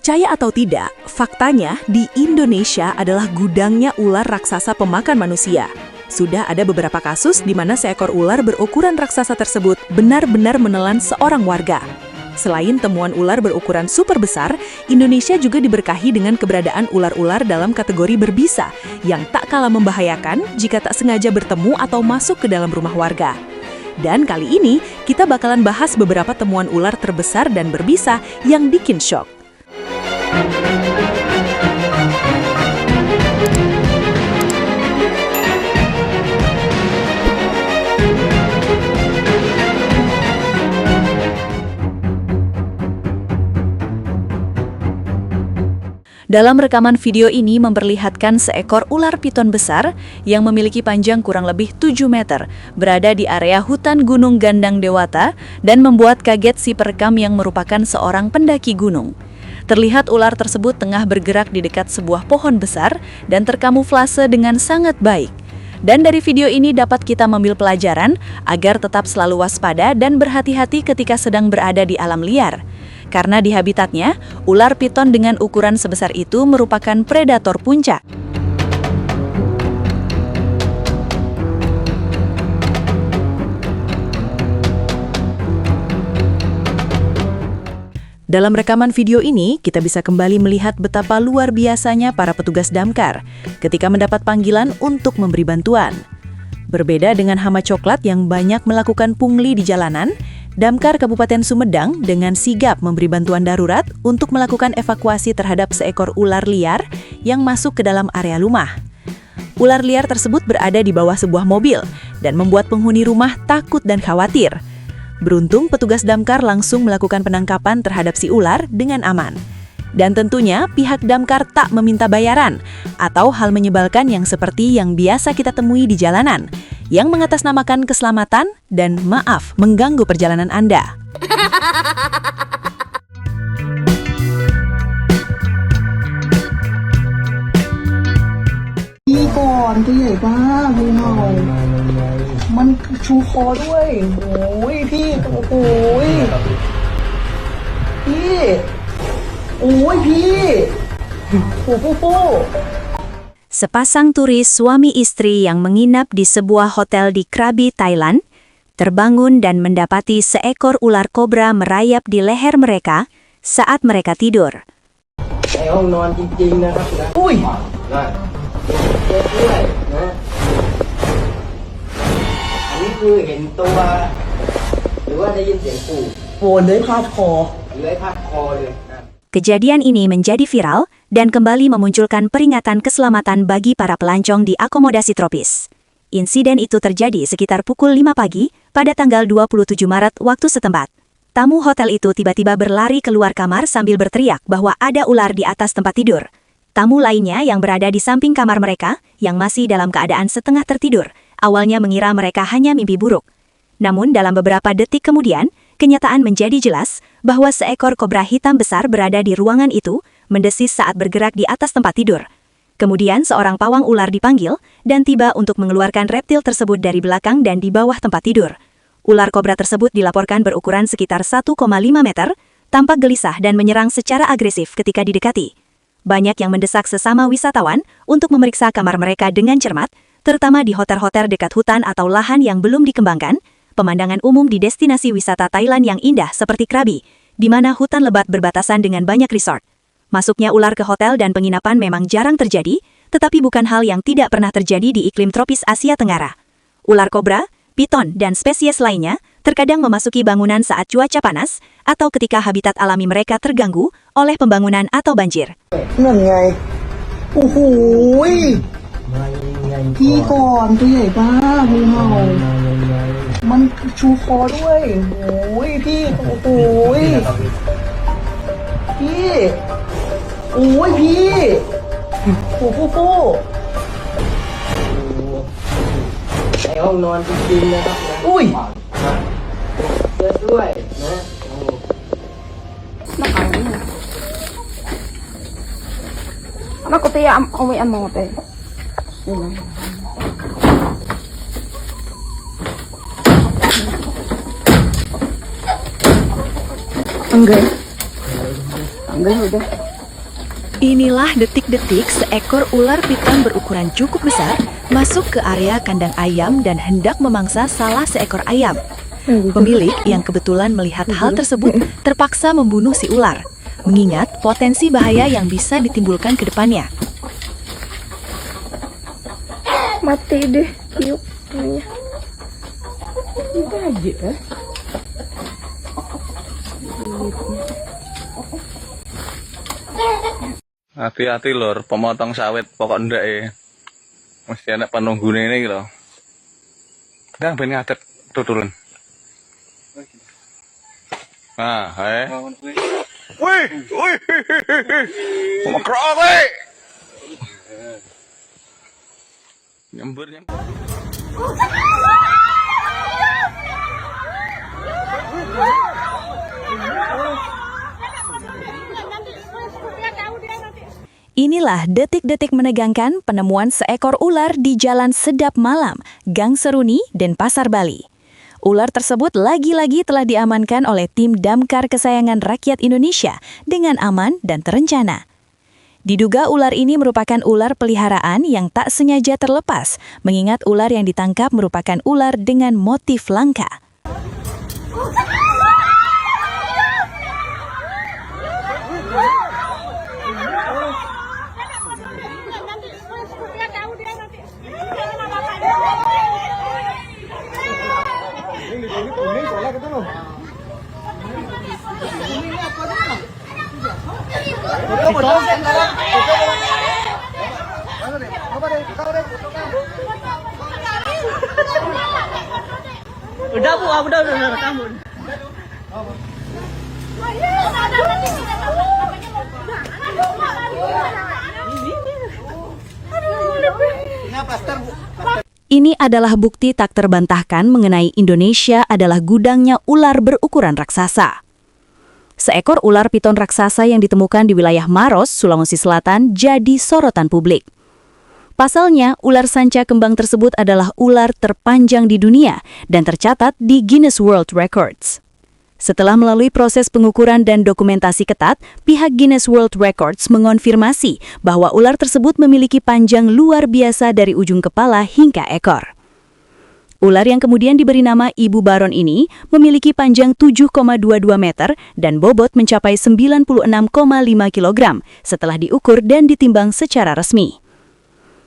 Percaya atau tidak, faktanya di Indonesia adalah gudangnya ular raksasa pemakan manusia. Sudah ada beberapa kasus di mana seekor ular berukuran raksasa tersebut benar-benar menelan seorang warga. Selain temuan ular berukuran super besar, Indonesia juga diberkahi dengan keberadaan ular-ular dalam kategori berbisa yang tak kalah membahayakan jika tak sengaja bertemu atau masuk ke dalam rumah warga. Dan kali ini, kita bakalan bahas beberapa temuan ular terbesar dan berbisa yang bikin syok. Dalam rekaman video ini memperlihatkan seekor ular piton besar yang memiliki panjang kurang lebih 7 meter berada di area hutan Gunung Gandang Dewata dan membuat kaget si perekam yang merupakan seorang pendaki gunung. Terlihat ular tersebut tengah bergerak di dekat sebuah pohon besar dan terkamuflase dengan sangat baik. Dan dari video ini dapat kita mengambil pelajaran agar tetap selalu waspada dan berhati-hati ketika sedang berada di alam liar. Karena di habitatnya, ular piton dengan ukuran sebesar itu merupakan predator puncak. Dalam rekaman video ini, kita bisa kembali melihat betapa luar biasanya para petugas damkar ketika mendapat panggilan untuk memberi bantuan. Berbeda dengan hama coklat yang banyak melakukan pungli di jalanan, Damkar Kabupaten Sumedang dengan sigap memberi bantuan darurat untuk melakukan evakuasi terhadap seekor ular liar yang masuk ke dalam area rumah. Ular liar tersebut berada di bawah sebuah mobil dan membuat penghuni rumah takut dan khawatir. Beruntung petugas damkar langsung melakukan penangkapan terhadap si ular dengan aman. Dan tentunya pihak damkar tak meminta bayaran atau hal menyebalkan yang seperti yang biasa kita temui di jalanan, yang mengatasnamakan keselamatan dan maaf mengganggu perjalanan Anda. Iniก่อนตัวใหญ่มากดูหน่อยมันชูคอด้วยโอ้ยพี่โอ้โหพี่โอ้ยพี่โอ้โห Sepasang turis suami istri yang menginap di sebuah hotel di Krabi, Thailand, terbangun dan mendapati seekor ular kobra merayap di leher mereka saat mereka tidur. ในห้องนอนจริงๆนะครับนะอุ้ยเจ็บด้วยนะอันนี้คือเห็นตัวหรือว่าได้ยินเสียงขู่โอ้เลื้อยพาดคอเลื้อยพาดคอเลยนะ Kejadian ini menjadi viral dan kembali memunculkan peringatan keselamatan bagi para pelancong di akomodasi tropis. Insiden itu terjadi sekitar pukul 5 pagi pada tanggal 27 Maret waktu setempat. Tamu hotel itu tiba-tiba berlari keluar kamar sambil berteriak bahwa ada ular di atas tempat tidur. Tamu lainnya yang berada di samping kamar mereka, yang masih dalam keadaan setengah tertidur, awalnya mengira mereka hanya mimpi buruk. Namun dalam beberapa detik kemudian, kenyataan menjadi jelas bahwa seekor kobra hitam besar berada di ruangan itu, mendesis saat bergerak di atas tempat tidur. Kemudian seorang pawang ular dipanggil dan tiba untuk mengeluarkan reptil tersebut dari belakang dan di bawah tempat tidur. Ular kobra tersebut dilaporkan berukuran sekitar 1,5 meter, tampak gelisah dan menyerang secara agresif ketika didekati. Banyak yang mendesak sesama wisatawan untuk memeriksa kamar mereka dengan cermat, terutama di hotel-hotel dekat hutan atau lahan yang belum dikembangkan, pemandangan umum di destinasi wisata Thailand yang indah seperti Krabi, di mana hutan lebat berbatasan dengan banyak resort. Masuknya ular ke hotel dan penginapan memang jarang terjadi, tetapi bukan hal yang tidak pernah terjadi di iklim tropis Asia Tenggara. Ular kobra, piton, dan spesies lainnya terkadang memasuki bangunan saat cuaca panas atau ketika habitat alami mereka terganggu oleh pembangunan atau banjir. นั่นไงโอ้โหพี่ก่อนตัวใหญ่มากดูหน่อยมันชูคอด้วยโอ้ยพี่โอ้โหพี่โอ้ยพี่โอ้โหในห้องนอนจริงๆนะครับนะอุ้ยเจ็บด้วยนะ Ako tiya umian mo te. Enggak udah. Inilah detik-detik seekor ular piton berukuran cukup besar masuk ke area kandang ayam dan hendak memangsa salah seekor ayam. Pemilik yang kebetulan melihat hal tersebut terpaksa membunuh si ular, mengingat potensi bahaya yang bisa ditimbulkan ke depannya. Mati deh, yuk namanya. Itu aja ya. Hati-hati lur, pemotong sawit pokok ndak ya. Mesti anak penunggune ini lho. Nang ben ngadet tutulen. Nah, hae. Wih, wih. Makrok kowe. Nyembur. Inilah detik-detik menegangkan penemuan seekor ular di Jalan Sedap Malam, Gang Seruni, Denpasar, Bali. Ular tersebut lagi-lagi telah diamankan oleh tim damkar kesayangan rakyat Indonesia dengan aman dan terencana. Diduga ular ini merupakan ular peliharaan yang tak sengaja terlepas, mengingat ular yang ditangkap merupakan ular dengan motif langka. Udah bu, udah rekam bu. Ini adalah bukti tak terbantahkan mengenai Indonesia adalah gudangnya ular berukuran raksasa. Seekor ular piton raksasa yang ditemukan di wilayah Maros, Sulawesi Selatan, jadi sorotan publik. Pasalnya, ular sanca kembang tersebut adalah ular terpanjang di dunia dan tercatat di Guinness World Records. Setelah melalui proses pengukuran dan dokumentasi ketat, pihak Guinness World Records mengonfirmasi bahwa ular tersebut memiliki panjang luar biasa dari ujung kepala hingga ekor. Ular yang kemudian diberi nama Ibu Baron ini memiliki panjang 7,22 meter dan bobot mencapai 96,5 kg setelah diukur dan ditimbang secara resmi.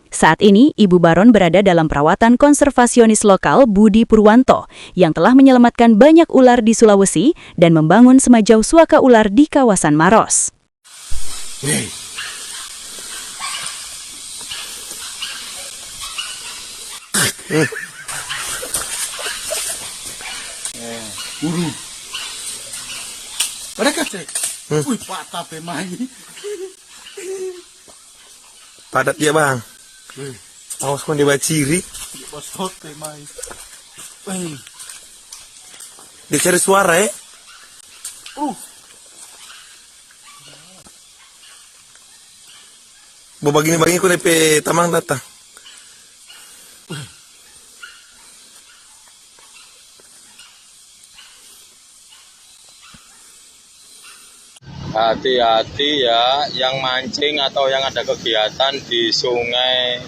Saat ini, Ibu Baron berada dalam perawatan konservasionis lokal Budi Purwanto yang telah menyelamatkan banyak ular di Sulawesi dan membangun semajau suaka ular di kawasan Maros. Buru. Mereka cek. Wih, patah pemain. Padat ya bang. Awas kon dia ciri. Bosot pemain. Dia cari suara ya. Bawa begini ku DP tamang datang. Hati-hati ya, yang mancing atau yang ada kegiatan di sungai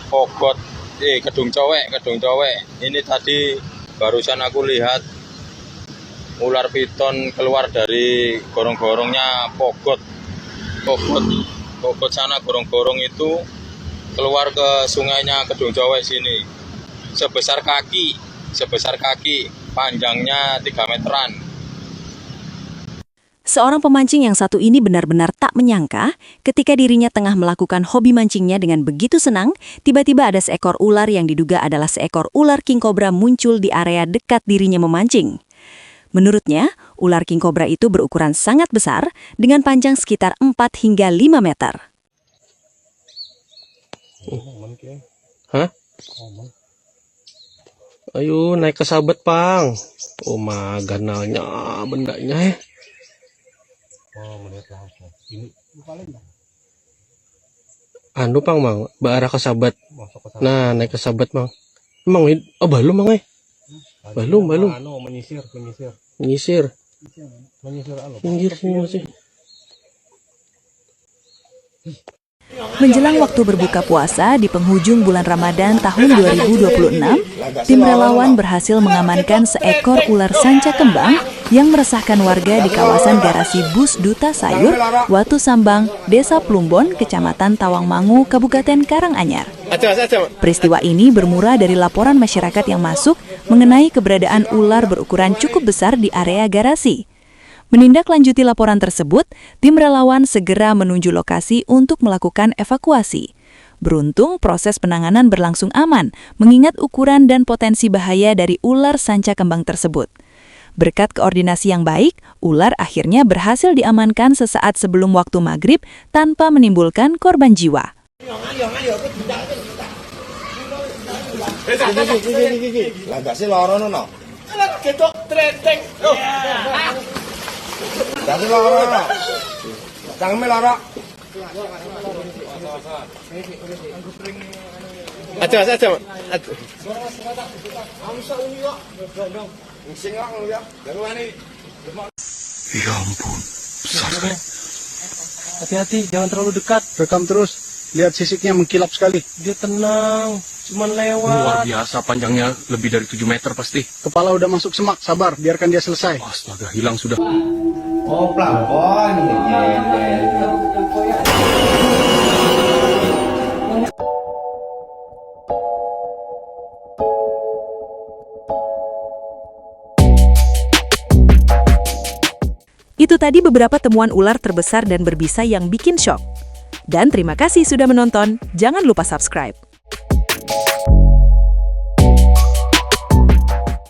Pogot, Kedung Cowek. Ini tadi barusan aku lihat ular piton keluar dari gorong-gorongnya Pogot sana, gorong-gorong itu keluar ke sungainya Kedung Cowek sini. Sebesar kaki, panjangnya 3 meteran. Seorang pemancing yang satu ini benar-benar tak menyangka ketika dirinya tengah melakukan hobi mancingnya dengan begitu senang, tiba-tiba ada seekor ular yang diduga adalah seekor ular king cobra muncul di area dekat dirinya memancing. Menurutnya, ular king cobra itu berukuran sangat besar dengan panjang sekitar 4 hingga 5 meter. Hah? Ayo naik ke sabet, Pang. Oh, ganalnya bendanya Anu Pang, Mang, arah ke sabat. Nah, naik ke sabat, Mang. Emang belum, Mang, Belum. Menyisir. Menyisir sini masih. Menjelang waktu berbuka puasa di penghujung bulan Ramadan tahun 2026, tim relawan berhasil mengamankan seekor ular sanca kembang yang meresahkan warga di kawasan garasi bus Duta Sayur, Watu Sambang, Desa Plumbon, Kecamatan Tawangmangu, Kabupaten Karanganyar. Peristiwa ini bermula dari laporan masyarakat yang masuk mengenai keberadaan ular berukuran cukup besar di area garasi. Menindaklanjuti laporan tersebut, tim relawan segera menuju lokasi untuk melakukan evakuasi. Beruntung proses penanganan berlangsung aman, mengingat ukuran dan potensi bahaya dari ular sanca kembang tersebut. Berkat koordinasi yang baik, ular akhirnya berhasil diamankan sesaat sebelum waktu maghrib tanpa menimbulkan korban jiwa. Ya ampun, besar sekali. Hati-hati, jangan terlalu dekat. Rekam terus, lihat sisiknya mengkilap sekali. Dia tenang, cuman lewat. Luar biasa, panjangnya lebih dari 7 meter pasti. Kepala udah masuk semak, sabar, biarkan dia selesai. Astaga, hilang sudah. Itu tadi beberapa temuan ular terbesar dan berbisa yang bikin syok. Dan terima kasih sudah menonton, jangan lupa subscribe.